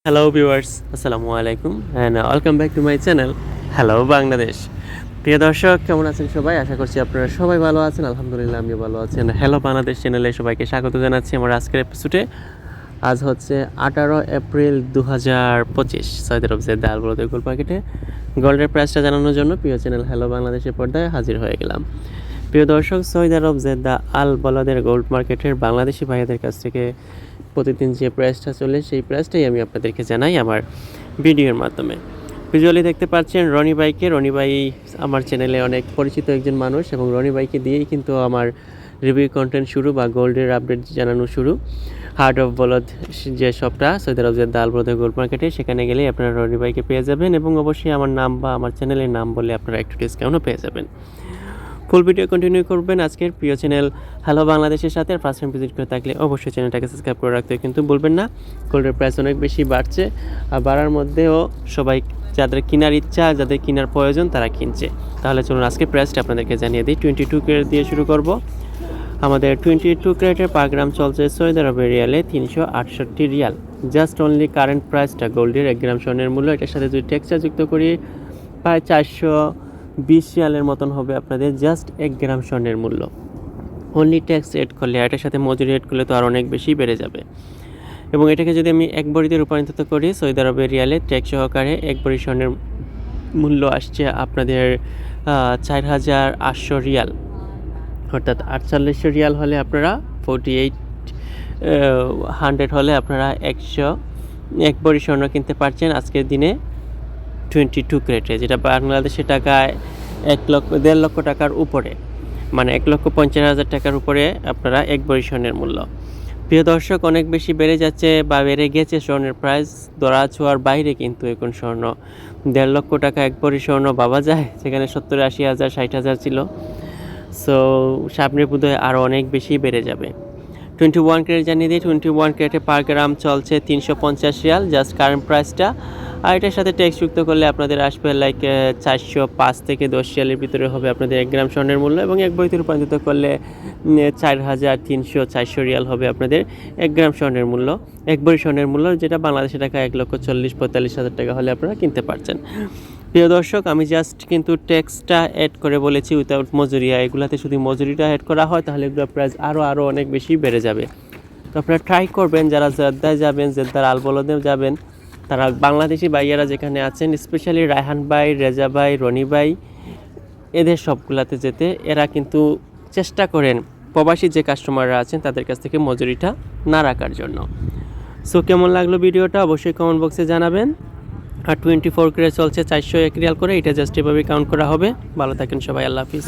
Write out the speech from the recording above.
Hello viewers, আসসালামু আলাইকুম and welcome back to my channel hello Bangladesh. প্রিয় দর্শক, কেমন আছেন সবাই? আশা করছি আপনারা সবাই ভালো আছেন। আলহামদুলিল্লাহ, আমিও ভালো আছি। হ্যালো বাংলাদেশ চ্যানেলে সবাইকে স্বাগত জানাচ্ছি আমার আজকের এপিসোডে। আজ হচ্ছে 18 এপ্রিল 2025। সৌদি আরব জেদ্দা আল বলদের গোল্ড মার্কেটে গোল্ডের প্রাইসটা জানানোর জন্য প্রিয় চ্যানেল হ্যালো বাংলাদেশের পর্দায় হাজির হয়ে গেলাম। প্রিয় দর্শক, সৌদি আরব জেদ্দা আল বলদের গোল্ড মার্কেটের বাংলাদেশি ভাইয়াদের কাছ থেকে প্রতিদিন যে প্রাইসটা চলে সেই প্রাইসটাই আমি আপনাদেরকে জানাই আমার ভিডিওর মাধ্যমে। ভিজুয়ালি দেখতে পাচ্ছেন রনি ভাই আমার চ্যানেলে অনেক পরিচিত একজন মানুষ, এবং রনি ভাইকে দিয়েই কিন্তু আমার রিভিউ কন্টেন্ট শুরু বা গোল্ডের আপডেট জানানো শুরু। হার্ট অফ বলদ যে শপটা সৌদি আরব জেদ্দা আল বলদ গোল্ড মার্কেটে, সেখানে গেলেই আপনারা রনি ভাইকে পেয়ে যাবেন, এবং অবশ্যই আমার নাম বা আমার চ্যানেলের নাম বলে আপনারা একটু ডিসকাউন্টও পেয়ে যাবেন। ফুল ভিডিও কন্টিনিউ করবেন আজকের প্রিয় চ্যানেল হ্যালো বাংলাদেশের সাথে। আর ফার্স্ট টাইম ভিজিট করে থাকলে অবশ্যই চ্যানেলটাকে সাবস্ক্রাইব করে রাখতে কিন্তু বলবেন না। গোল্ডের প্রাইস অনেক বেশি বাড়ছে, আর বাড়ার মধ্যেও সবাই যাদের কেনার ইচ্ছা, যাদের কেনার প্রয়োজন তারা কিনছে। তাহলে চলুন আজকে প্রাইসটা আপনাদেরকে জানিয়ে দিই। 22 ক্যারেট দিয়ে শুরু করব। আমাদের 22 ক্যারেটের পার গ্রাম চলছে সৌদি আরবের রিয়ালে 368 রিয়াল। জাস্ট অনলি কারেন্ট প্রাইসটা গোল্ডের 1 গ্রাম স্বর্ণের মূল্য, এটার সাথে যদি টেক্সটা যুক্ত করি প্রায় 420 রিয়ালের মতন হবে আপনাদের জাস্ট 1 গ্রাম স্বর্ণের মূল্য। অনলি ট্যাক্স এড করলে, এটার সাথে মজুরি এড করলে তো আর অনেক বেশি বেড়ে যাবে। এবং এটাকে যদি আমি এক ভরিতে রূপান্তরিত করি সৌদি আরবের রিয়ালে ট্যাক্স সহকারে 1 ভরি স্বর্ণের মূল্য আসছে আপনাদের 4800 রিয়াল, অর্থাৎ 4800 রিয়াল হলে আপনারা 4800 হলে আপনারা 1 ভরি স্বর্ণ কিনতে পারছেন আজকের দিনে 22 ক্যারেটে, যেটা বাংলাদেশের টাকায় 1.5 লক্ষ টাকার উপরে, মানে 1,50,000 টাকার উপরে আপনারা 1 ভরি স্বর্ণের মূল্য। প্রিয় দর্শক, অনেক বেশি বেড়ে যাচ্ছে বা বেড়ে গেছে স্বর্ণের প্রাইস, ধরা ছোঁয়ার বাইরে কিন্তু এখন স্বর্ণ 1.5 লক্ষ টাকা 1 ভরি স্বর্ণ ভাবা যায়, সেখানে 70,000, 80,000, 60,000 ছিল। সো সামনের বোধহয় আরও অনেক বেশি বেড়ে যাবে। 21 ক্যারেট জানিয়ে দিই, 21 ক্যারেটে পার গ্রাম চলছে 350 রিয়াল জাস্ট কারেন্ট প্রাইসটা। আর এটার সাথে ট্যাক্স যুক্ত করলে আপনাদের আসবে লাইক 405 থেকে 10 রিয়ালের ভিতরে হবে আপনাদের 1 গ্রাম স্বর্ণের মূল্য, এবং 1 ভরিতে রূপান্তরিত করলে 4,300-400 রিয়াল হবে আপনাদের 1 গ্রাম স্বর্ণের মূল্য। 1 ভরি স্বর্ণের মূল্য, যেটা বাংলাদেশের টাকা 1,40,000-45,000 টাকা হলে আপনারা কিনতে পারছেন। প্রিয় দর্শক, আমি জাস্ট কিন্তু ট্যাক্সটা অ্যাড করে বলেছি উইথাউট মজুরিয়া। এগুলাতে যদি মজুরিটা অ্যাড করা হয় তাহলে এগুলোর প্রাইস আরও অনেক বেশি বেড়ে যাবে। তো আপনারা ট্রাই করবেন, যারা জেদ্দায় যাবেন, জেদ্দার আল বলদে যাবেন, তারা বাংলাদেশি ভাইয়ারা যেখানে আছেন, স্পেশালি রায়হান ভাই, রেজা ভাই, রনি ভাই, এদের সবগুলাতে যেতে। এরা কিন্তু চেষ্টা করেন প্রবাসী যে কাস্টমাররা আছেন তাদের কাছ থেকে মজুরিটা না রাখার জন্য। সো কেমন লাগলো ভিডিওটা অবশ্যই কমেন্ট বক্সে জানাবেন। আর 24 ক্যারেট চলছে 401 রিয়াল করে, এটা জাস্ট এভাবে কাউন্ট করা হবে। ভালো থাকেন সবাই, আল্লাহ হাফিজ।